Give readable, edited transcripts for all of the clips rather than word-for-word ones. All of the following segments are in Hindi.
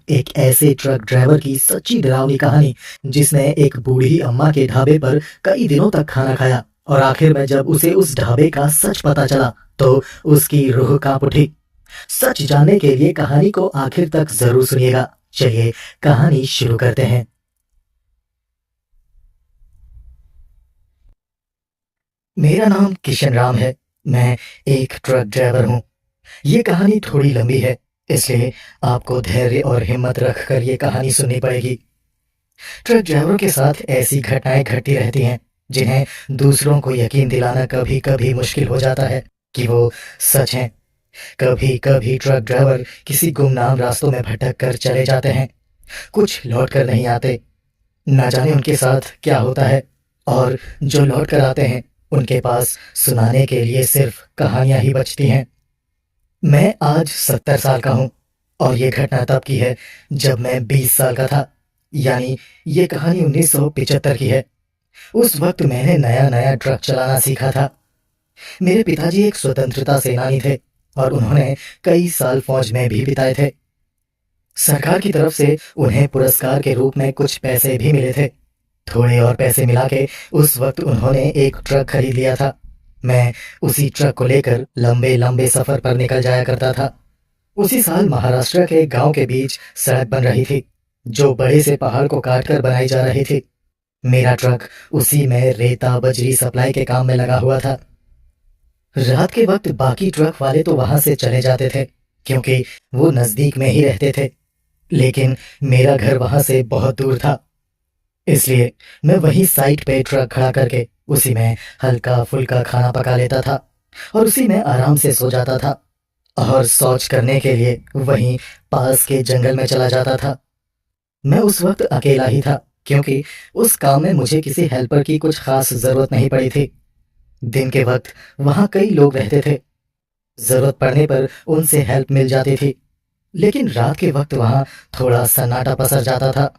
एक ऐसे ट्रक ड्राइवर की सच्ची डरावनी कहानी जिसने एक बूढ़ी अम्मा के ढाबे पर कई दिनों तक खाना खाया और आखिर में जब उसे उस ढाबे का सच पता चला तो उसकी रूह कांप उठी। सच जानने के लिए कहानी को आखिर तक जरूर सुनिएगा। चलिए कहानी शुरू करते हैं। मेरा नाम किशन राम है। मैं एक ट्रक ड्राइवर हूँ। ये कहानी थोड़ी लंबी है, इसलिए आपको धैर्य और हिम्मत रखकर ये कहानी सुननी पड़ेगी। ट्रक ड्राइवरों के साथ ऐसी घटनाएं घटती रहती हैं जिन्हें दूसरों को यकीन दिलाना कभी कभी मुश्किल हो जाता है कि वो सच हैं। कभी कभी ट्रक ड्राइवर किसी गुमनाम रास्तों में भटक कर चले जाते हैं। कुछ लौट कर नहीं आते। ना जाने उनके साथ क्या होता है। और जो लौट कर आते हैं उनके पास सुनाने के लिए सिर्फ कहानियां ही बचती हैं। मैं आज 70 साल का हूँ और ये घटना तब की है जब मैं 20 साल का था। यानी ये कहानी 1975 की है। उस वक्त मैंने नया नया ट्रक चलाना सीखा था। मेरे पिताजी एक स्वतंत्रता सेनानी थे और उन्होंने कई साल फौज में भी बिताए थे। सरकार की तरफ से उन्हें पुरस्कार के रूप में कुछ पैसे भी मिले थे। थोड़े और पैसे मिला के उस वक्त उन्होंने एक ट्रक खरीद लिया था। मैं उसी ट्रक को लेकर लंबे लंबे सफर पर निकल जाया करता था। उसी साल महाराष्ट्र के गांव के बीच सड़क बन रही थी जो बड़े से पहाड़ को काटकर बनाई जा रही थी। मेरा ट्रक उसी में रेता बजरी सप्लाई के काम में लगा हुआ था। रात के वक्त बाकी ट्रक वाले तो वहां से चले जाते थे क्योंकि वो नजदीक में ही रहते थे, लेकिन मेरा घर वहां से बहुत दूर था। इसलिए मैं वहीं साइट पे ट्रक खड़ा करके उसी में हल्का फुल्का खाना पका लेता था और उसी में आराम से सो जाता था और शौच करने के लिए वहीं पास के जंगल में चला जाता था। मैं उस वक्त अकेला ही था क्योंकि उस काम में मुझे किसी हेल्पर की कुछ खास जरूरत नहीं पड़ी थी। दिन के वक्त वहां कई लोग रहते थे, जरूरत पड़ने पर उनसे हेल्प मिल जाती थी, लेकिन रात के वक्त वहां थोड़ा सन्नाटा पसर जाता था।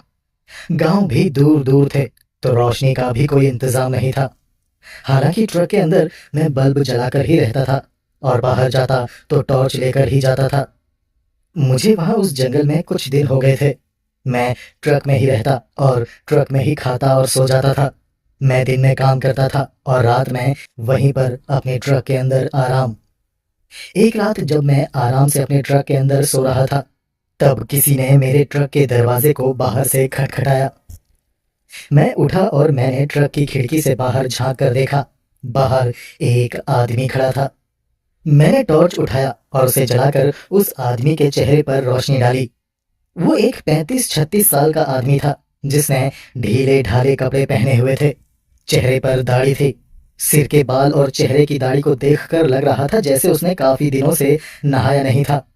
गांव भी दूर दूर थे तो रोशनी का भी कोई इंतजाम नहीं था। हालांकि ट्रक के अंदर मैं बल्ब जलाकर ही रहता था और बाहर जाता तो टॉर्च लेकर ही जाता था। मुझे वहां उस जंगल में कुछ दिन हो गए थे। मैं ट्रक में ही रहता और ट्रक में ही खाता और सो जाता था। मैं दिन में काम करता था और रात में वहीं पर अपने ट्रक के अंदर आराम। एक रात जब मैं आराम से अपने ट्रक के अंदर सो रहा था तब किसी ने मेरे ट्रक के दरवाजे को बाहर से खटखटाया। मैं उठा और मैंने ट्रक की खिड़की से बाहर झांक कर देखा। बाहर एक आदमी खड़ा था। मैंने टॉर्च उठाया और उसे जलाकर उस आदमी के चेहरे पर रोशनी डाली। वो एक 35-36 साल का आदमी था जिसने ढीले ढाले कपड़े पहने हुए थे। चेहरे पर दाढ़ी थी। सिर के बाल और चेहरे की दाढ़ी को देखकर लग रहा था जैसे उसने काफी दिनों से नहाया नहीं था।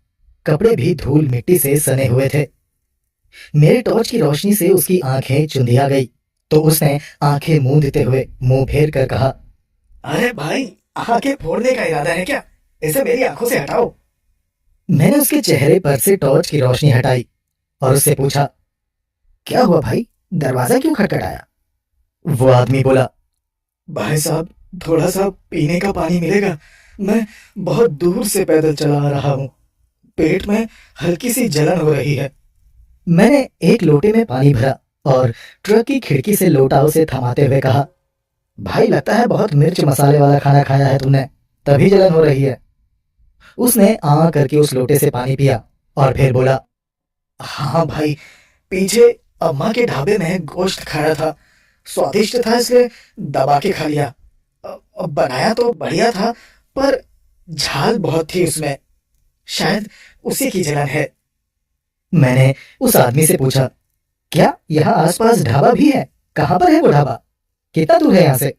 कपड़े भी धूल मिट्टी से सने हुए थे। मेरे टॉर्च की रोशनी से उसकी आंखें चुंधिया गई तो उसने आंखें मूंदते हुए मुंह फेर कर कहा, अरे भाई, आंखें फोड़ने का इरादा है क्या? इसे मेरी आंखों से हटाओ। मैंने उसके चेहरे पर से टॉर्च की रोशनी हटाई और उससे पूछा, क्या हुआ भाई, दरवाजा क्यों खटखटाया? वो आदमी बोला, भाई साहब, थोड़ा सा पीने का पानी मिलेगा? मैं बहुत दूर से पैदल चला आ रहा हूँ। पेट में हल्की सी जलन हो रही है। मैंने एक लोटे में पानी भरा और ट्रक की खिड़की से लोटा उसे थमाते हुए कहा, भाई लगता है बहुत मिर्च मसाले वाला खाना खाया है तुमने, तभी जलन हो रही है। उसने आ करके उस लोटे से पानी पिया और फिर बोला, हाँ भाई, पीछे अम्मा के ढाबे में गोश्त खाया था। स्वादिष्ट था इसलिए दबा के खा लिया। बनाया तो बढ़िया था पर झाल बहुत थी उसमें। शायद उसी की जलन है। मैंने उस आदमी से पूछा, क्या यहाँ आसपास ढाबा भी है? कहाँ पर है वो ढाबा? कितना दूर है यहाँ से?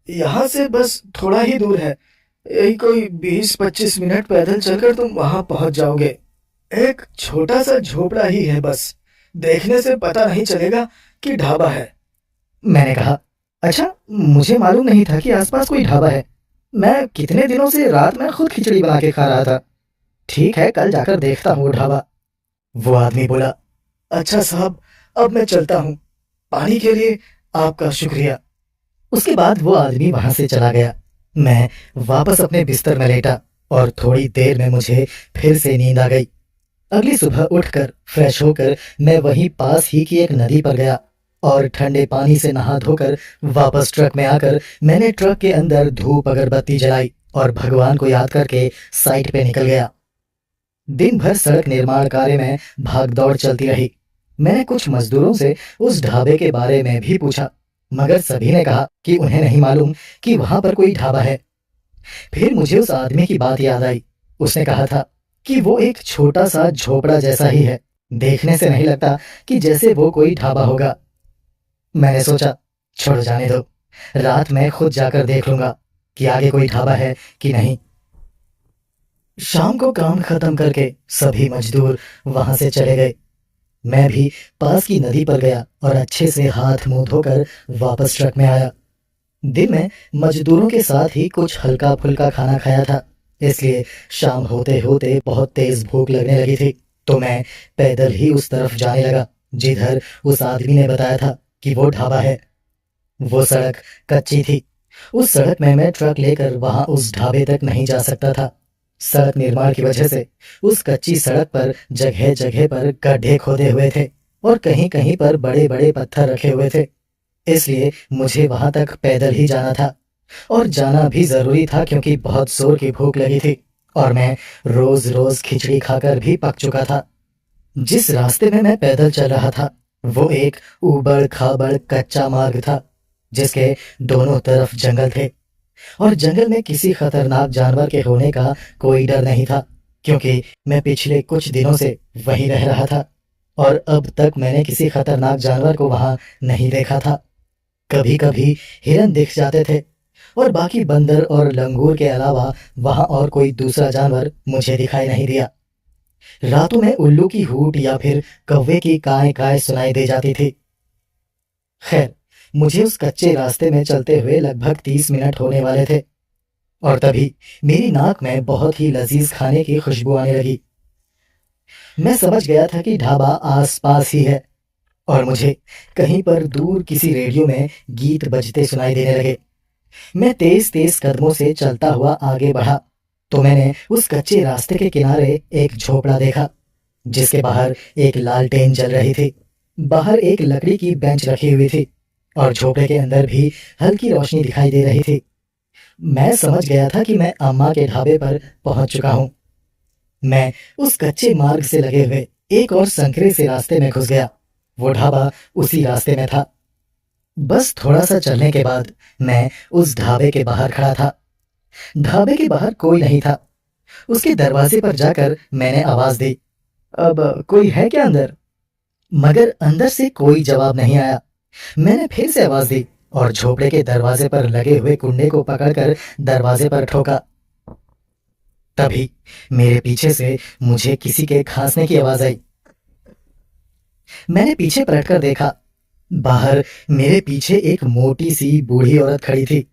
यहाँ से बस थोड़ा ही दूर है। यही कोई 20-25 मिनट पैदल चलकर तुम वहां पहुंच जाओगे। एक छोटा सा झोपड़ा ही है बस। देखने से पता नहीं चलेगा कि ढाबा है। मैंने कहा, अच्छा मुझे मालूम नहीं था कि आसपास कोई ढाबा है। मैं कितने दिनों से रात में खुद खिचड़ी बना के खा रहा था। ठीक है, कल जाकर देखता हूँ वो ढाबा। वो आदमी बोला, अच्छा साहब, अब मैं चलता हूँ। पानी के लिए आपका शुक्रिया। उसके बाद वो आदमी वहां से चला गया। मैं वापस अपने बिस्तर में लेटा और थोड़ी देर में मुझे फिर से नींद आ गई। अगली सुबह उठकर फ्रेश होकर मैं वहीं पास ही की एक नदी पर गया और ठंडे पानी से नहा धोकर वापस ट्रक में आकर मैंने ट्रक के अंदर धूप अगरबत्ती जलाई और भगवान को याद करके साइट पे निकल गया। दिन भर सड़क निर्माण कार्य में भागदौड़ चलती रही। मैंने कुछ मजदूरों से उस ढाबे के बारे में भी पूछा, मगर सभी ने कहा कि उन्हें नहीं मालूम कि वहां पर कोई ढाबा है। फिर मुझे उस आदमी की बात याद आई। उसने कहा था कि वो एक छोटा सा झोपड़ा जैसा ही है, देखने से नहीं लगता कि जैसे वो कोई ढाबा होगा। मैंने सोचा, छोड़ जाने दो, रात में खुद जाकर देख लूंगा कि आगे कोई ढाबा है कि नहीं। शाम को काम खत्म करके सभी मजदूर वहां से चले गए। मैं भी पास की नदी पर गया और अच्छे से हाथ मुंह धोकर वापस ट्रक में आया। दिन में मजदूरों के साथ ही कुछ हल्का फुल्का खाना खाया था, इसलिए शाम होते होते बहुत तेज भूख लगने लगी थी। तो मैं पैदल ही उस तरफ जाने लगा जिधर उस आदमी ने बताया था कि वो ढाबा है। वो सड़क कच्ची थी। उस सड़क में मैं ट्रक लेकर वहां उस ढाबे तक नहीं जा सकता था। सड़क निर्माण की वजह से उस कच्ची सड़क पर जगह जगह पर गड्ढे खोदे हुए थे और कहीं कहीं पर बड़े बड़े पत्थर रखे हुए थे, इसलिए मुझे वहां तक पैदल ही जाना था। और जाना भी जरूरी था क्योंकि बहुत जोर की भूख लगी थी और मैं रोज रोज खिचड़ी खाकर भी पक चुका था। जिस रास्ते में मैं पैदल चल रहा था वो एक ऊबड़ खाबड़ कच्चा मार्ग था, जिसके दोनों तरफ जंगल थे और जंगल में किसी खतरनाक जानवर के होने का कोई डर नहीं था, क्योंकि मैं पिछले कुछ दिनों से वहीं रह रहा था और अब तक मैंने किसी खतरनाक जानवर को वहां नहीं देखा था। कभी कभी हिरन दिख जाते थे और बाकी बंदर और लंगूर के अलावा वहां और कोई दूसरा जानवर मुझे दिखाई नहीं दिया। रातों में उल्लू की हूट या फिर कौवे की काय काय सुनाई दे जाती थी। खैर, मुझे उस कच्चे रास्ते में चलते हुए लगभग 30 मिनट होने वाले थे और तभी मेरी नाक में बहुत ही लजीज खाने की खुशबू आने लगी। मैं समझ गया था कि ढाबा आस पास ही है और मुझे कहीं पर दूर किसी रेडियो में गीत बजते सुनाई देने लगे। मैं तेज तेज कदमों से चलता हुआ आगे बढ़ा तो मैंने उस कच्चे रास्ते के किनारे एक झोपड़ा देखा, जिसके बाहर एक लालटेन जल रही थी। बाहर एक लकड़ी की बेंच रखी हुई थी और झोपड़े के अंदर भी हल्की रोशनी दिखाई दे रही थी। मैं समझ गया था कि मैं अम्मा के ढाबे पर पहुंच चुका हूं। मैं उस कच्चे मार्ग से लगे हुए एक और संकरे से रास्ते में घुस गया। वो ढाबा उसी रास्ते में था। बस थोड़ा सा चलने के बाद मैं उस ढाबे के बाहर खड़ा था। ढाबे के बाहर कोई नहीं था। उसके दरवाजे पर जाकर मैंने आवाज दी, अब कोई है क्या अंदर? मगर अंदर से कोई जवाब नहीं आया। मैंने फिर से आवाज दी और झोपड़े के दरवाजे पर लगे हुए कुंडे को पकड़कर दरवाजे पर ठोका। तभी मेरे पीछे से मुझे किसी के खांसने की आवाज आई। मैंने पीछे पलटकर देखा। बाहर मेरे पीछे एक मोटी सी बूढ़ी औरत खड़ी थी।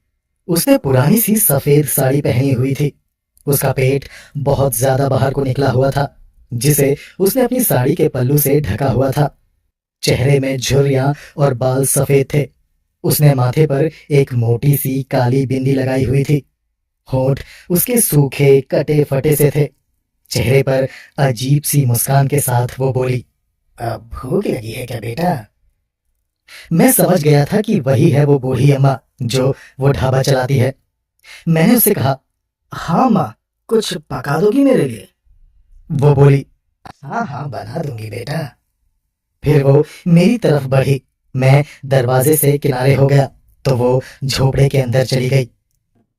उसने पुरानी सी सफेद साड़ी पहनी हुई थी। उसका पेट बहुत ज्यादा बाहर को निकला हुआ था, जिसे उसने अपनी साड़ी के पल्लू से ढका हुआ था। चेहरे में झुर्रियां और बाल सफेद थे। उसने माथे पर एक मोटी सी काली बिंदी लगाई हुई थी। होंठ उसके सूखे कटे फटे से थे। चेहरे पर अजीब सी मुस्कान के साथ वो बोली, अब भूख लगी है क्या बेटा? मैं समझ गया था कि वही है वो बूढ़ी अम्मा जो वो ढाबा चलाती है। मैंने उससे कहा, हाँ माँ, कुछ पका दोगी मेरे लिए? वो बोली, हाँ हाँ, बना दूंगी बेटा। फिर वो मेरी तरफ बढ़ी। मैं दरवाजे से किनारे हो गया तो वो झोपड़े के अंदर चली गई।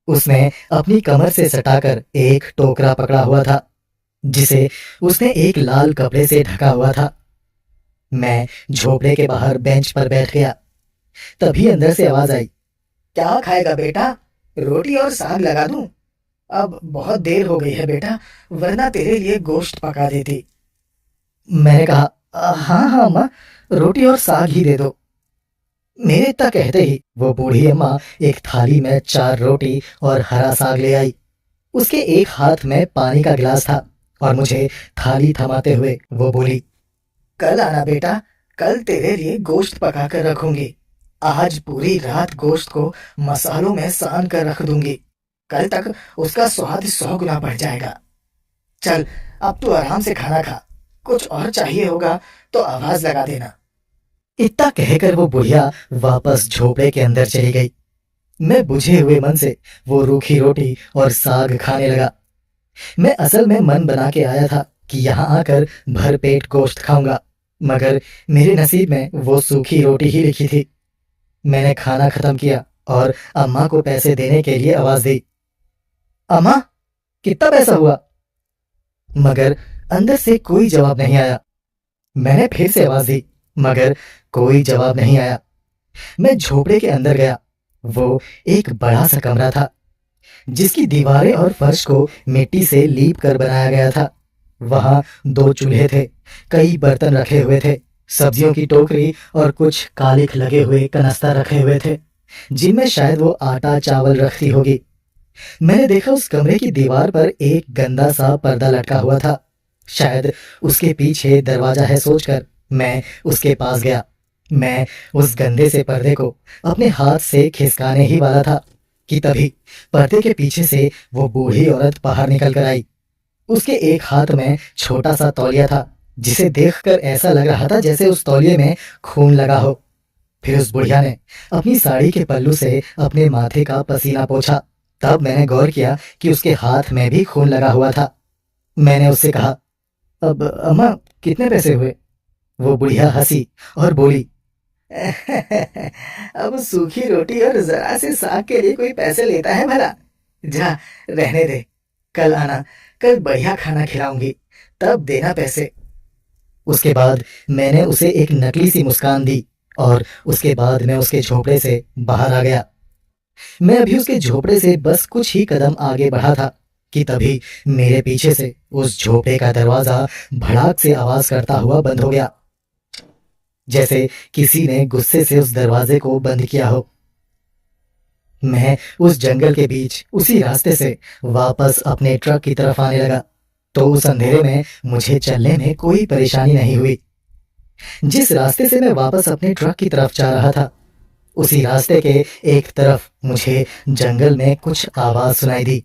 उसने अपनी कमर से सटाकर एक टोकरा पकड़ा हुआ था, जिसे उसने एक लाल कपड़े से ढका हुआ था। मैं झोपड़े के बाहर बेंच पर बैठ गया। तभी अंदर से आवाज आई, क्या खाएगा बेटा? रोटी और साग लगा दूं? अब बहुत देर हो गई है बेटा, वरना तेरे लिए गोश्त पका देती। मैंने कहा, हाँ हाँ अम्मा, रोटी और साग ही दे दो। मेरे इतना कहते ही वो बूढ़ी अम्मा एक थाली में 4 रोटी और हरा साग ले आई। उसके एक हाथ में पानी का गिलास था और मुझे थाली थमाते हुए वो बोली, कल आना बेटा, कल तेरे लिए गोश्त पका कर रखूंगी। आज पूरी रात गोश्त को मसालों में सान कर रख दूंगी। कल तक उसका स्वाद 100 गुना बढ़ जाएगा। चल, अब तू आराम से खाना खा। कुछ और चाहिए होगा तो आवाज लगा देना। इतना कहकर वो बुढ़िया वापस झोपड़े के अंदर चली गई। मैं बुझे हुए मन से वो रूखी रोटी और साग खाने लगा। मैं असल में मन बना के आया था कि यहाँ आकर भरपेट गोश्त खाऊंगा, मगर मेरे नसीब में वो सूखी रोटी ही लिखी थी। मैंने खाना खत्म किया और अम्मा को पैसे देने के लिए आवाज दी, अम्मा कितना पैसा हुआ? मगर अंदर से कोई जवाब नहीं आया। मैंने फिर से आवाज दी, मगर कोई जवाब नहीं आया। मैं झोपड़े के अंदर गया। वो एक बड़ा सा कमरा था जिसकी दीवारें और फर्श को मिट्टी से लीप कर बनाया गया था। वहां 2 चूल्हे थे, कई बर्तन रखे हुए थे, सब्जियों की टोकरी और कुछ कालिख लगे हुए कनस्तर रखे हुए थे जिनमें शायद वो आटा चावल रखती होगी। मैंने देखा उस कमरे की दीवार पर एक गंदा सा पर्दा लटका हुआ था। शायद उसके पीछे दरवाजा है सोचकर मैं उसके पास गया। मैं उस गंदे से पर्दे को अपने हाथ से खिसकाने ही वाला था कि तभी पर्दे के पीछे से वो बूढ़ी औरत बाहर निकल कर आई। उसके एक हाथ में छोटा सा तौलिया था जिसे देखकर ऐसा लग रहा था जैसे उस तौलिए में खून लगा हो। फिर उस बुढ़िया ने अपनी साड़ी के पल्लू से अपने माथे का पसीना पोंछा। तब मैंने गौर किया कि उसके हाथ में भी खून लगा हुआ था। मैंने उससे कहा, अब अम्मा कितने पैसे हुए? वो बुढ़िया हंसी और बोली, अब सूखी रोटी और जरा से साग के लिए कोई पैसे लेता है भला? जा, रहने दे, कल आना, कल बढ़िया खाना खिलाऊंगी, तब देना पैसे। उसके बाद मैंने उसे एक नकली सी मुस्कान दी और उसके बाद मैं उसके झोपड़े से बाहर आ गया। मैं अभी उसके झोपड़े से बस कुछ ही कदम आगे बढ़ा था कि तभी मेरे पीछे से उस झोपड़े का दरवाजा भड़ाक से आवाज करता हुआ बंद हो गया, जैसे किसी ने गुस्से से उस दरवाजे को बंद किया हो। मैं उस जंगल के बीच उसी रास्ते से वापस अपने ट्रक की तरफ आने लगा तो उस अंधेरे में मुझे चलने में कोई परेशानी नहीं हुई। जिस रास्ते से मैं वापस अपने ट्रक की तरफ जा रहा था उसी रास्ते के एक तरफ मुझे जंगल में कुछ आवाज सुनाई दी,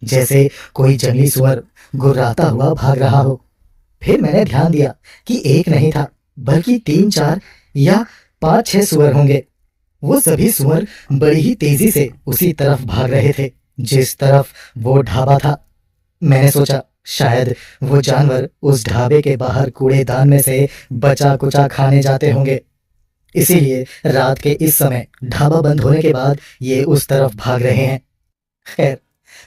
जैसे कोई जंगली सुअर गुर्राता हुआ भाग रहा हो। फिर मैंने ध्यान दिया कि एक नहीं था बल्कि 3-4 या 5-6 सुअर होंगे। वो सभी सुअर बड़ी ही तेजी से उसी तरफ भाग रहे थे जिस तरफ वो ढाबा था। मैंने सोचा शायद वो जानवर उस ढाबे के बाहर कूड़ेदान में से बचा कुचा खाने जाते होंगे, इसीलिए रात के इस समय ढाबा बंद होने के बाद ये उस तरफ भाग रहे हैं। खैर,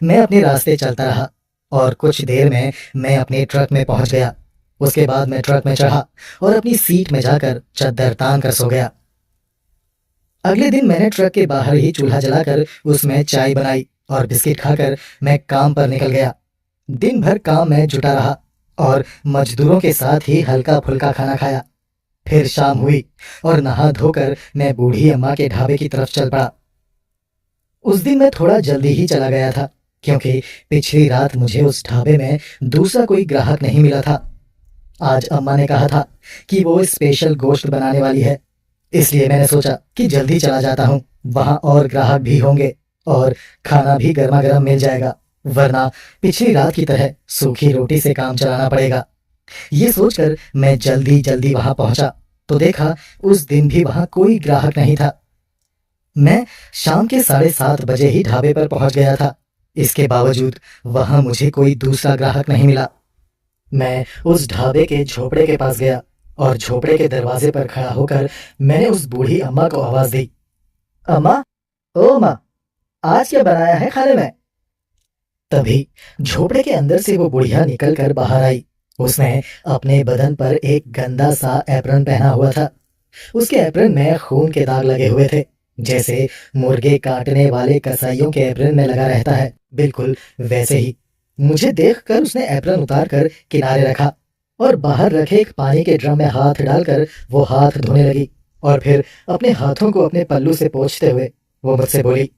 मैं अपने रास्ते चलता रहा और कुछ देर में मैं अपने ट्रक में पहुंच गया। उसके बाद मैं ट्रक में चढ़ा और अपनी सीट में जाकर चद्दर तान कर सो गया। अगले दिन मैंने ट्रक के बाहर ही चूल्हा जलाकर उसमें चाय बनाई और बिस्किट खाकर मैं काम पर निकल गया। दिन भर काम में जुटा रहा और मजदूरों के साथ ही हल्का फुल्का खाना खाया। फिर शाम हुई और नहा धोकर मैं बूढ़ी अम्मा के ढाबे की तरफ चल पड़ा। उस दिन मैं थोड़ा जल्दी ही चला गया था क्योंकि पिछली रात मुझे उस ढाबे में दूसरा कोई ग्राहक नहीं मिला था। आज अम्मा ने कहा था कि वो स्पेशल गोश्त बनाने वाली है, इसलिए मैंने सोचा कि जल्दी चला जाता हूँ, वहां और ग्राहक भी होंगे और खाना भी गर्मा गर्म मिल जाएगा, वरना पिछली रात की तरह सूखी रोटी से काम चलाना पड़ेगा। ये सोचकर मैं जल्दी जल्दी वहां पहुंचा तो देखा उस दिन भी वहां कोई ग्राहक नहीं था। मैं शाम के 7:30 बजे ही ढाबे पर पहुंच गया था। इसके बावजूद वहां मुझे कोई दूसरा ग्राहक नहीं मिला। मैं उस ढाबे के झोपड़े के पास गया और झोपड़े के दरवाजे पर खड़ा होकर मैंने उस बूढ़ी अम्मा को आवाज दी, अम्मा, ओ अम्मा, आज क्या बनाया है खाने में? तभी झोपड़े के अंदर से वो बुढ़िया निकल कर बाहर आई। उसने अपने बदन पर एक गंदा सा एप्रन पहना हुआ था। उसके एप्रन में खून के दाग लगे हुए थे, जैसे मुर्गे काटने वाले कसाईयों के एप्रन में लगा रहता है, बिल्कुल वैसे ही। मुझे देखकर उसने एप्रन उतार कर किनारे रखा और बाहर रखे एक पानी के ड्रम में हाथ डालकर वो हाथ धोने लगी और फिर अपने हाथों को अपने पल्लू से पोंछते हुए वो मुझसे बोली,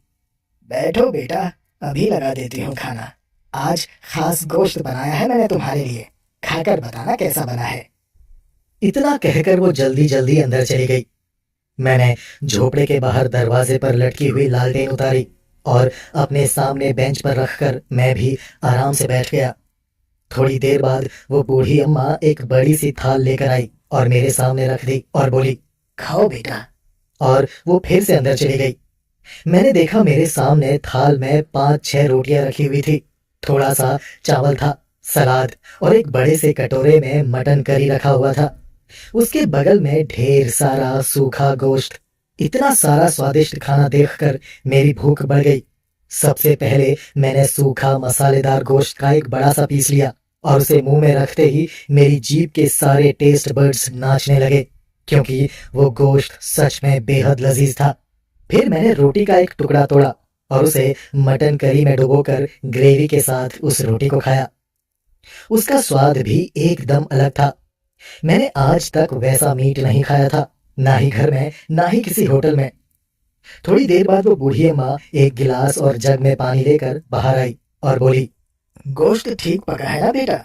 बैठो बेटा, अभी लगा देती हूँ खाना। आज खास गोश्त बनाया है मैंने तुम्हारे लिए, खाकर बताना कैसा बना है। इतना कहकर वो जल्दी जल्दी अंदर चली गई। मैंने झोपड़े के बाहर दरवाजे पर लटकी हुई लालटेन उतारी और अपने सामने बेंच पर रखकर मैं भी आराम से बैठ गया। थोड़ी देर बाद वो बूढ़ी अम्मा एक बड़ी सी थाल लेकर आई और मेरे सामने रख दी और बोली, खाओ बेटा। और वो फिर से अंदर चली गई। मैंने देखा मेरे सामने थाल में 5-6 रोटियां रखी हुई थी, थोड़ा सा चावल था, सलाद और एक बड़े से कटोरे में मटन करी रखा हुआ था। उसके बगल में ढेर सारा सूखा गोश्त। इतना सारा स्वादिष्ट खाना देखकर मेरी भूख बढ़ गई। सबसे पहले मैंने सूखा मसालेदार गोश्त का एक बड़ा सा पीस लिया और उसे मुंह में रखते ही मेरी जीभ के सारे टेस्ट बड्स नाचने लगे, क्योंकि वो गोश्त सच में बेहद लजीज था। फिर मैंने रोटी का एक टुकड़ा तोड़ा और उसे मटन करी में डुबोकर ग्रेवी के साथ उस रोटी को खाया। उसका स्वाद भी एकदम अलग था। मैंने आज तक वैसा मीट नहीं खाया था, ना ही घर में ना ही किसी होटल में। थोड़ी देर बाद वो बूढ़ी अम्मा एक गिलास और जग में पानी लेकर बाहर आई और बोली, गोश्त ठीक पका है ना बेटा?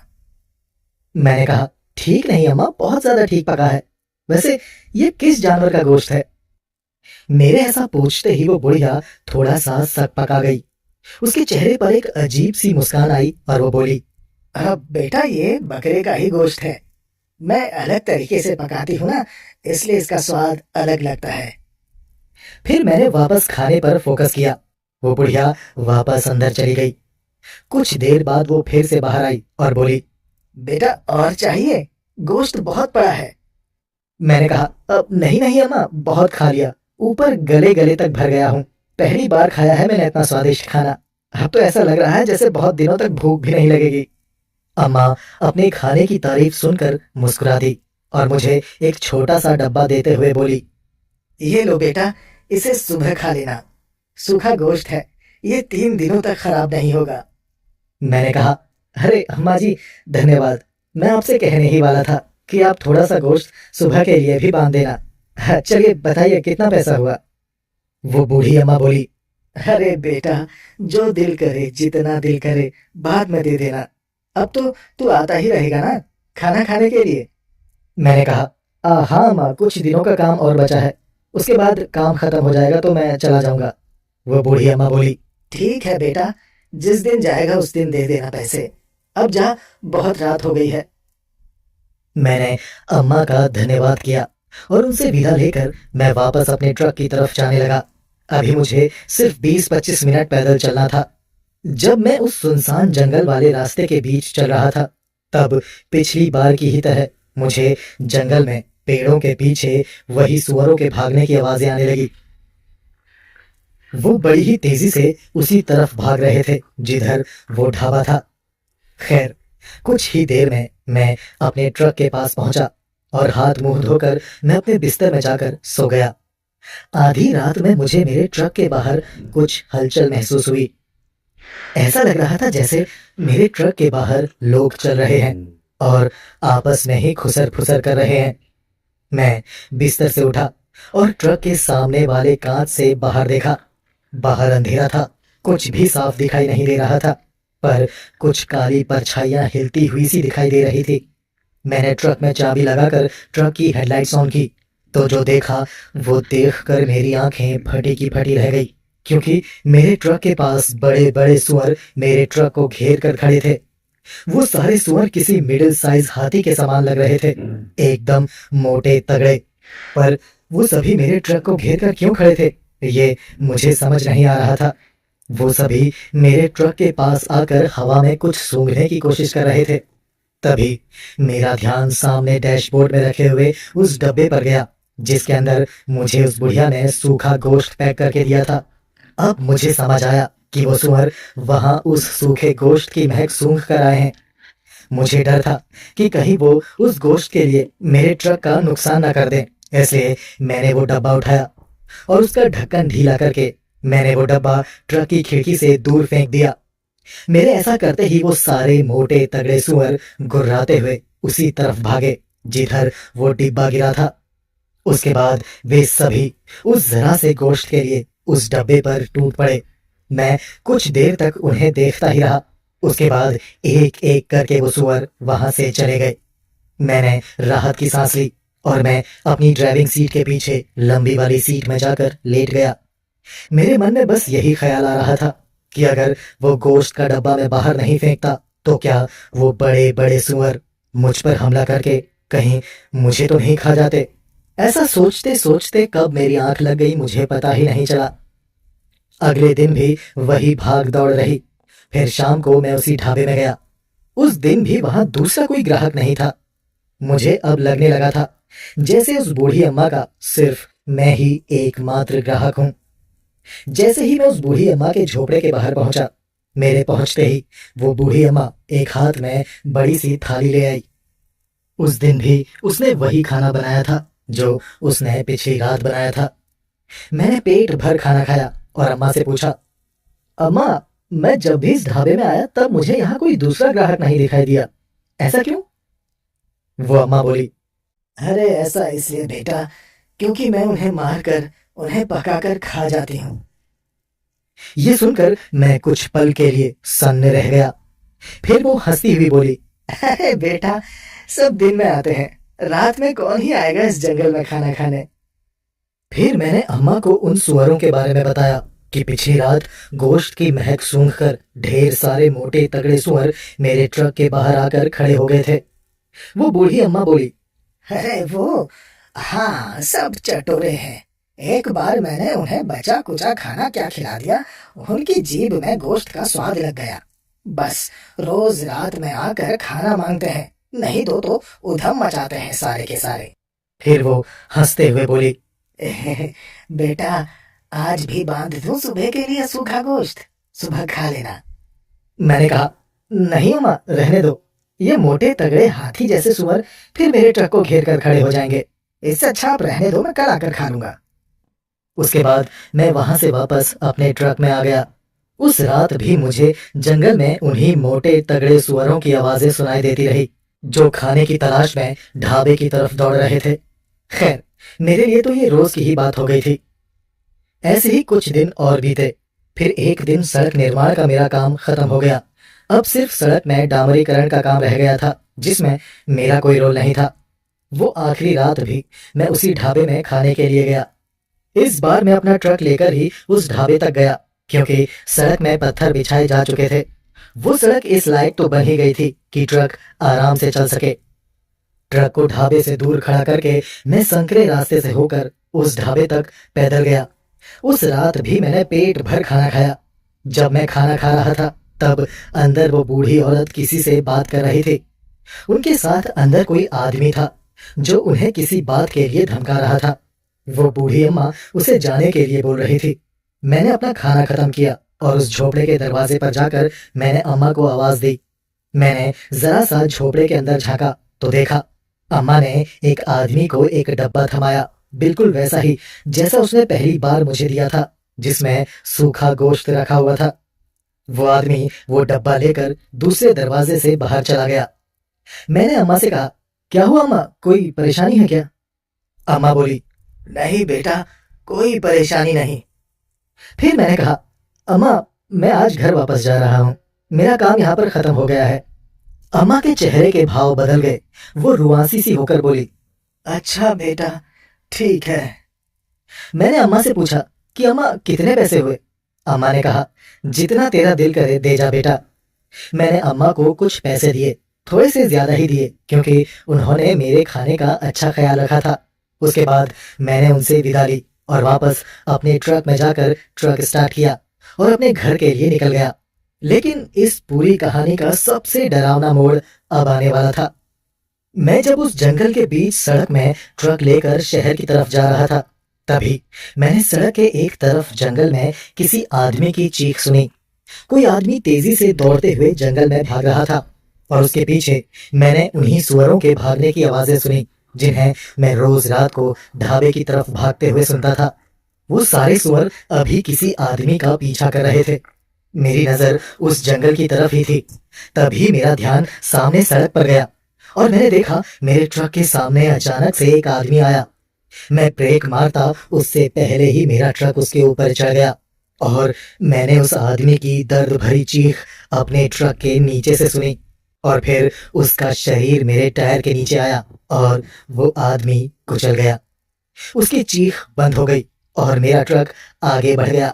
मैंने कहा, ठीक नहीं अम्मा, बहुत ज्यादा ठीक पका है। वैसे ये किस जानवर का गोश्त है? मेरे ऐसा पूछते ही वो बुढ़िया थोड़ा सा सक पका गई। उसके चेहरे पर एक अजीब सी मुस्कान आई और वो बोली, अब बेटा ये बकरे का ही गोश्त है। मैं अलग तरीके से पकाती हूँ ना, इसलिए इसका स्वाद अलग लगता है। फिर मैंने वापस खाने पर फोकस किया। वो बुढ़िया वापस अंदर चली गई। कुछ देर बाद वो फिर से बाहर आई और बोली, बेटा और चाहिए? गोश्त बहुत पड़ा है। मैंने कहा, अब नहीं नहीं अम्मा, बहुत खा लिया, ऊपर गले गले तक भर गया हूँ। पहली बार खाया है मैंने इतना स्वादिष्ट खाना। अब तो ऐसा लग रहा है जैसे बहुत दिनों तक भूख भी नहीं लगेगी। अम्मा अपने खाने की तारीफ सुनकर मुस्कुरा दी और मुझे एक छोटा सा डब्बा देते हुए बोली, ये लो बेटा, इसे सुबह खा लेना। सूखा गोश्त है, ये 3 दिनों तक खराब नहीं होगा। मैंने कहा, अरे अम्मा जी धन्यवाद, मैं आपसे कहने ही वाला था कि आप थोड़ा सा गोश्त सुबह के लिए भी बांध देना। चलिए बताइए कितना पैसा हुआ? वो बूढ़ी अम्मा बोली, अरे बेटा, जो दिल करे जितना दिल करे बाद में दे देना। अब तो तू आता ही रहेगा ना खाना खाने के लिए? मैंने कहा, हाँ अम्मा, कुछ दिनों का काम और बचा है, उसके बाद काम खत्म हो जाएगा तो मैं चला जाऊंगा। वो बूढ़ी अम्मा बोली, ठीक है बेटा, जिस दिन जाएगा उस दिन दे देना पैसे। अब जा, बहुत रात हो गई है। मैंने अम्मा का धन्यवाद किया और उनसे विदा लेकर मैं वापस अपने ट्रक की तरफ जाने लगा। अभी मुझे सिर्फ 20-25 मिनट पैदल चलना था। जब मैं उस सुनसान जंगल वाले रास्ते के बीच चल रहा था, तब पिछली बार की ही तरह मुझे जंगल में पेड़ों के पीछे वही सुअरों के भागने की आवाजें आने लगी। वो बड़ी ही तेजी से उसी तरफ भाग रहे थे जिधर वो ढाबा था। खैर, कुछ ही देर में मैं अपने ट्रक के पास पहुंचा और हाथ मुंह धोकर मैं अपने बिस्तर में जाकर सो गया। आधी रात में मुझे मेरे ट्रक के बाहर कुछ हलचल महसूस हुई। ऐसा लग रहा था जैसे मेरे ट्रक के बाहर लोग चल रहे हैं और आपस में ही खुसर फुसर कर रहे हैं। मैं बिस्तर से उठा और ट्रक के सामने वाले कांच से बाहर देखा। बाहर अंधेरा था, कुछ भी साफ दिखाई नहीं दे रहा था, पर कुछ काली परछाइयां हिलती हुई सी दिखाई दे रही थी। मैंने ट्रक में चाबी लगाकर ट्रक की हेडलाइट्स ऑन की, तो जो देखा वो देखकर मेरी आंखें फटी की फटी रह गई, क्योंकि मेरे ट्रक के पास बड़े बड़े सुअर मेरे ट्रक को घेर कर खड़े थे। वो सारे सुअर किसी मिडिल साइज हाथी के समान लग रहे थे, एकदम मोटे तगड़े। पर वो सभी मेरे ट्रक को घेर कर क्यों खड़े थे, ये मुझे समझ नहीं आ रहा था। वो सभी मेरे ट्रक के पास आकर हवा में कुछ सूंघने की कोशिश कर रहे थे। तभी मेरा ध्यान सामने डैशबोर्ड में रखे हुए उस डब्बे पर गया जिसके अंदर मुझे उस बुढ़िया ने सूखा गोश्त पैक करके दिया था। अब मुझे समझ आया कि वो सुअर वहां उस सूखे गोश्त की महक सूंघ कर आए हैं। मुझे डर था कि कहीं वो उस गोश्त के लिए मेरे ट्रक का नुकसान न कर दें, इसलिए मैंने वो डब्बा उठाया और उसका ढक्कन ढीला करके मैंने वो डब्बा ट्रक की खिड़की से दूर फेंक दिया। मेरे ऐसा करते ही वो सारे मोटे तगड़े सुअर गुर्राते हुए उसी तरफ भागे जिधर वो डिब्बा गिरा था। उसके बाद वे सभी उस जरा से गोश्त के लिए उस डब्बे पर टूट पड़े। मैं कुछ देर तक उन्हें देखता ही रहा। उसके बाद एक एक करके वो सुअर वहां से चले गए। मैंने राहत की सांस ली और मैं अपनी ड्राइविंग सीट के पीछे लंबी वाली सीट में जाकर लेट गया। मेरे मन में बस यही ख्याल आ रहा था कि अगर वो गोश्त का डब्बा मैं बाहर नहीं फेंकता तो क्या वो बड़े बड़े सुअर मुझ पर हमला करके कहीं मुझे तो नहीं खा जाते? ऐसा सोचते सोचते कब मेरी आंख लग गई मुझे पता ही नहीं चला। अगले दिन भी वही भाग दौड़ रही। फिर शाम को मैं उसी ढाबे में गया। उस दिन भी वहां दूसरा कोई ग्राहक नहीं था। मुझे अब लगने लगा था जैसे उस बूढ़ी अम्मा का सिर्फ मैं ही एकमात्र ग्राहक हूं। जैसे ही मैं उस बूढ़ी अम्मा के झोपड़े के बाहर पहुंचा, मेरे पहुंचते ही वो बूढ़ी अम्मा एक हाथ में बड़ी सी थाली ले आई। उस दिन भी उसने वही खाना बनाया था जो उसने पिछली रात बनाया था। मैंने पेट भर खाना खाया और अम्मा से पूछा, अम्मा, मैं जब भी इस ढाबे में आया तब मुझे यहाँ कोई दूसरा ग्राहक नहीं दिखाई दिया, ऐसा क्यों? वो अम्मा बोली, अरे ऐसा इसलिए बेटा, क्योंकि मैं उन्हें मारकर उन्हें पकाकर खा जाती हूँ। ये सुनकर मैं कुछ पल के लिए सन्न रह गया। फिर वो हंसती हुई बोली, अरे बेटा, सब दिन में आते हैं, रात में कौन ही आएगा इस जंगल में खाना खाने। फिर मैंने अम्मा को उन सुअरों के बारे में बताया कि पिछली रात गोश्त की महक सूंघकर ढेर सारे मोटे तगड़े सुअर मेरे ट्रक के बाहर आकर खड़े हो गए थे। वो बूढ़ी अम्मा बोली, अरे वो, हाँ, सब चटोरे हैं। एक बार मैंने उन्हें बचा कुचा खाना क्या खिला दिया, उनकी जीभ में गोश्त का स्वाद लग गया। बस रोज रात में आकर खाना मांगते हैं, नहीं तो उधम मचाते हैं सारे के सारे। फिर वो हंसते हुए बोली, बेटा, आज भी बांध दूं सुबह के लिए सूखा गोश्त, सुबह खा लेना। मैंने कहा, नहीं अम्मा, रहने दो। ये मोटे तगड़े हाथी जैसे सुअर फिर मेरे ट्रक को घेर कर खड़े हो जाएंगे। इससे अच्छा आप रहने दो, मैं कल आकर खा लूंगा। उसके बाद मैं वहां से वापस अपने ट्रक में आ गया। उस रात भी मुझे जंगल में उन्हीं मोटे तगड़े सुअरों की आवाजें सुनाई देती रही जो खाने की तलाश में ढाबे की तरफ दौड़ रहे थे। खैर, मेरे लिए तो ये रोज की ही बात हो गई थी। ऐसे ही कुछ दिन और बीते। फिर एक दिन सड़क निर्माण का मेरा काम खत्म हो गया। अब सिर्फ सड़क में डामरीकरण का काम रह गया था जिसमें मेरा कोई रोल नहीं था। वो आखिरी रात भी मैं उसी ढाबे में खाने के लिए गया। इस बार मैं अपना ट्रक लेकर ही उस ढाबे तक गया क्योंकि सड़क में पत्थर बिछाए जा चुके थे। वो सड़क इस लायक तो बन ही गई थी कि ट्रक आराम से चल सके। ट्रक को ढाबे से दूर खड़ा करके मैं संकरे रास्ते से होकर उस ढाबे तक पैदल गया। उस रात भी मैंने पेट भर खाना खाया। जब मैं खाना खा रहा था तब अंदर वो बूढ़ी औरत किसी से बात कर रही थी। उनके साथ अंदर कोई आदमी था जो उन्हें किसी बात के लिए धमका रहा था। वो बूढ़ी अम्मा उसे जाने के लिए बोल रही थी। मैंने अपना खाना खत्म किया और उस झोपड़े के दरवाजे पर जाकर मैंने अम्मा को आवाज दी। मैंने जरा सा झोपड़े के अंदर झांका तो देखा अम्मा ने एक आदमी को एक डब्बा थमाया, बिल्कुल वैसा ही जैसा उसने पहली बार मुझे दिया था, जिसमें सूखा गोश्त रखा हुआ था। वो आदमी वो डब्बा लेकर दूसरे दरवाजे से बाहर चला गया। मैंने अम्मा से कहा, क्या हुआ अम्मा, कोई परेशानी है क्या? अम्मा बोली, नहीं बेटा, कोई परेशानी नहीं। फिर मैंने कहा, अम्मा, मैं आज घर वापस जा रहा हूँ, मेरा काम यहाँ पर खत्म हो गया है। अम्मा के चेहरे के भाव बदल गए। वो रुआंसी सी होकर बोली, अच्छा बेटा, ठीक है। मैंने अम्मा से पूछा कि अम्मा कितने पैसे हुए? अम्मा ने कहा, जितना तेरा दिल करे दे जा बेटा। मैंने अम्मा को कुछ पैसे दिए, थोड़े से ज्यादा ही दिए क्योंकि उन्होंने मेरे खाने का अच्छा ख्याल रखा था। उसके बाद मैंने उनसे विदा ली और वापस अपने ट्रक में जाकर ट्रक स्टार्ट किया और अपने घर के लिए निकल गया। लेकिन इस पूरी कहानी का सबसे डरावना मोड़ अब आने वाला था। मैं जब उस जंगल के बीच सड़क में ट्रक लेकर शहर की तरफ जा रहा था तभी मैंने सड़क के एक तरफ जंगल में किसी आदमी की चीख सुनी। कोई आदमी तेजी से दौड़ते हुए जंगल में भाग रहा था और उसके पीछे मैंने उन्हीं सुअरों के भागने की आवाजें सुनी जिन्हें मैं रोज रात को ढाबे की तरफ भागते हुए सुनता था। वो सारे सुअर अभी किसी आदमी का पीछा कर रहे थे। मेरी नजर उस जंगल की तरफ ही थी। तभी मेरा ध्यान सामने सड़क पर गया और मैंने देखा मेरे ट्रक के सामने अचानक से एक आदमी आया। मैं ब्रेक मारता उससे पहले ही मेरा ट्रक उसके ऊपर चढ़ गया और मैंने उस आदमी की दर्द भरी चीख अपने ट्रक के नीचे से सुनी और फिर उसका शरीर मेरे टायर के नीचे आया और वो आदमी कुचल गया। उसकी चीख बंद हो गई और मेरा ट्रक आगे बढ़ गया।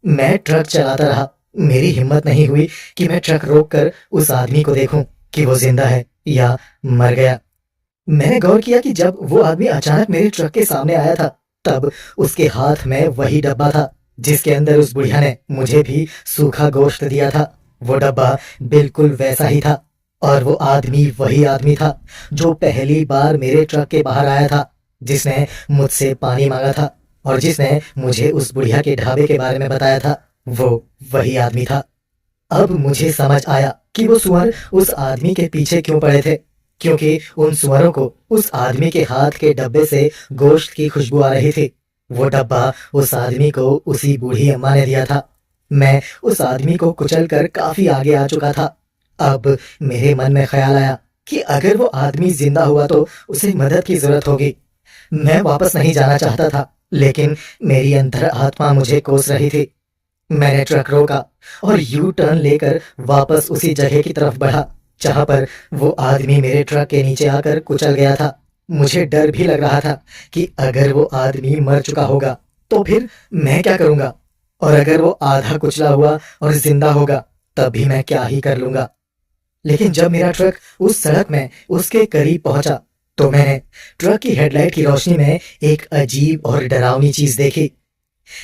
मैं ट्रक चलाता रहा। मेरी हिम्मत नहीं हुई कि मैं ट्रक रोककर उस आदमी को देखूं कि वो जिंदा है या मर गया। मैंने गौर किया कि जब वो आदमी अचानक मेरे ट्रक के सामने आया था, तब उसके हाथ में वही डब्बा था जिसके अंदर उस बुढ़िया ने मुझे भी सूखा गोश्त दिया था। वो डब्बा बिल्कुल वैसा ही था और वो आदमी वही आदमी था जो पहली बार मेरे ट्रक के बाहर आया था, जिसने मुझसे पानी मांगा था और जिसने मुझे उस बुढ़िया के ढाबे के बारे में बताया था। वो वही आदमी था। अब मुझे समझ आया कि वो सुअर उस आदमी के पीछे क्यों पड़े थे, क्योंकि उन सुअरों को उस आदमी के हाथ के डब्बे से गोश्त की खुशबू आ रही थी। वो डब्बा उस आदमी को उसी बूढ़ी अम्मा ने दिया था। मैं उस आदमी को कुचल कर काफी आगे आ चुका था। अब मेरे मन में ख्याल आया कि अगर वो आदमी जिंदा हुआ तो उसे मदद की जरूरत होगी। मैं वापस नहीं जाना चाहता था, लेकिन मेरी अंतर आत्मा मुझे कोस रही थी। मैंने ट्रक रोका और यू टर्न लेकर वापस उसी जगह की तरफ बढ़ा जहां पर वो आदमी मेरे ट्रक के नीचे आकर कुचल गया था। मुझे डर भी लग रहा था कि अगर वो आदमी मर चुका होगा तो फिर मैं क्या करूंगा, और अगर वो आधा कुचला हुआ और जिंदा होगा तब भी मैं क्या ही कर लूंगा। लेकिन जब मेरा ट्रक उस सड़क में उसके करीब पहुंचा तो मैंने ट्रक की हेडलाइट की रोशनी में एक अजीब और डरावनी चीज देखी।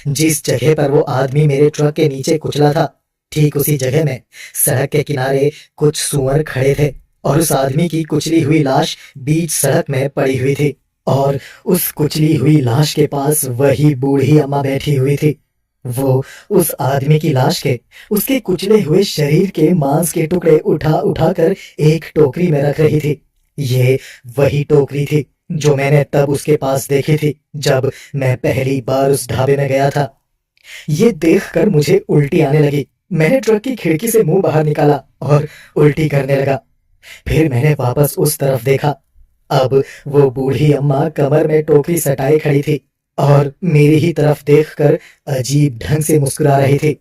जिस जगह पर वो आदमी मेरे ट्रक के नीचे कुचला था, ठीक उसी जगह में सड़क के किनारे कुछ सूअर खड़े थे और उस आदमी की कुचली हुई लाश बीच सड़क में पड़ी हुई थी और उस कुचली हुई लाश के पास वही बूढ़ी अम्मा बैठी हुई थी। वो उस आदमी की लाश के उसके कुचले हुए शरीर के मांस के टुकड़े उठा उठा कर एक टोकरी में रख रही थी। ये वही टोकरी थी जो मैंने तब उसके पास देखी थी जब मैं पहली बार उस ढाबे में गया था। ये देखकर मुझे उल्टी आने लगी। मैंने ट्रक की खिड़की से मुंह बाहर निकाला और उल्टी करने लगा। फिर मैंने वापस उस तरफ देखा। अब वो बूढ़ी अम्मा कमर में टोकरी सटाए खड़ी थी और मेरी ही तरफ देखकर अजीब ढंग से मुस्कुरा रही थी।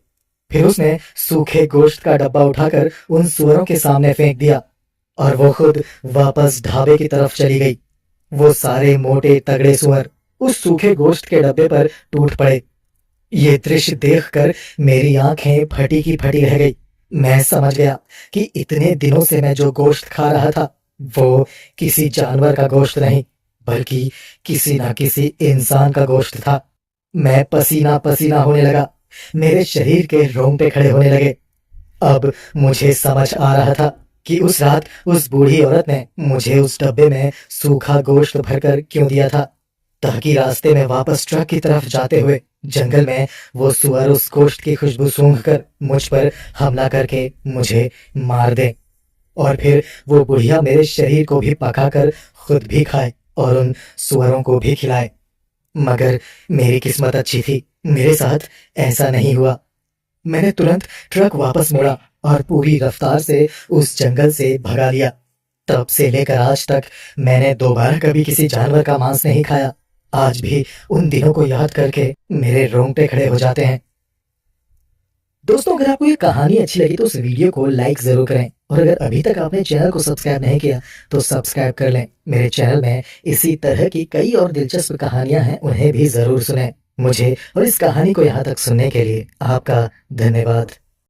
फिर उसने सूखे गोश्त का डब्बा उठाकर उन सुअरों के सामने फेंक दिया और वो खुद वापस ढाबे की तरफ चली गई। वो सारे मोटे तगड़े सुअर उस सूखे गोश्त के डब्बे पर टूट पड़े। ये दृश्य देखकर मेरी आंखें फटी की फटी रह गई। मैं समझ गया कि इतने दिनों से मैं जो गोश्त खा रहा था वो किसी जानवर का गोश्त नहीं, बल्कि किसी ना किसी इंसान का गोश्त था। मैं पसीना पसीना होने लगा। मेरे शरीर के रोंगटे खड़े होने लगे। अब मुझे समझ आ रहा था कि उस रात उस बूढ़ी औरत ने मुझे उस डब्बे में सूखा गोश्त भरकर क्यों दिया था, ताकि रास्ते में वापस ट्रक की तरफ जाते हुए जंगल में वो सुअर उस गोश्त की खुशबू सूंघकर मुझ पर हमला करके मुझे मार दे और फिर वो बुढ़िया मेरे शरीर को भी पकाकर खुद भी खाए और उन सुअरों को भी खिलाए। मगर मेरी किस्मत अच्छी थी, मेरे साथ ऐसा नहीं हुआ। मैंने तुरंत ट्रक वापस मोड़ा और पूरी रफ्तार से उस जंगल से भगा लिया। तब से लेकर आज तक मैंने दोबारा कभी किसी जानवर का मांस नहीं खाया। आज भी उन दिनों को याद करके मेरे रोंगटे खड़े हो जाते हैं। दोस्तों, अगर आपको ये कहानी अच्छी लगी तो इस वीडियो को लाइक जरूर करें और अगर अभी तक आपने चैनल को सब्सक्राइब नहीं किया तो सब्सक्राइब कर लें। मेरे चैनल में इसी तरह की कई और दिलचस्प कहानियां हैं, उन्हें भी जरूर सुनें। मुझे और इस कहानी को यहाँ तक सुनने के लिए आपका धन्यवाद।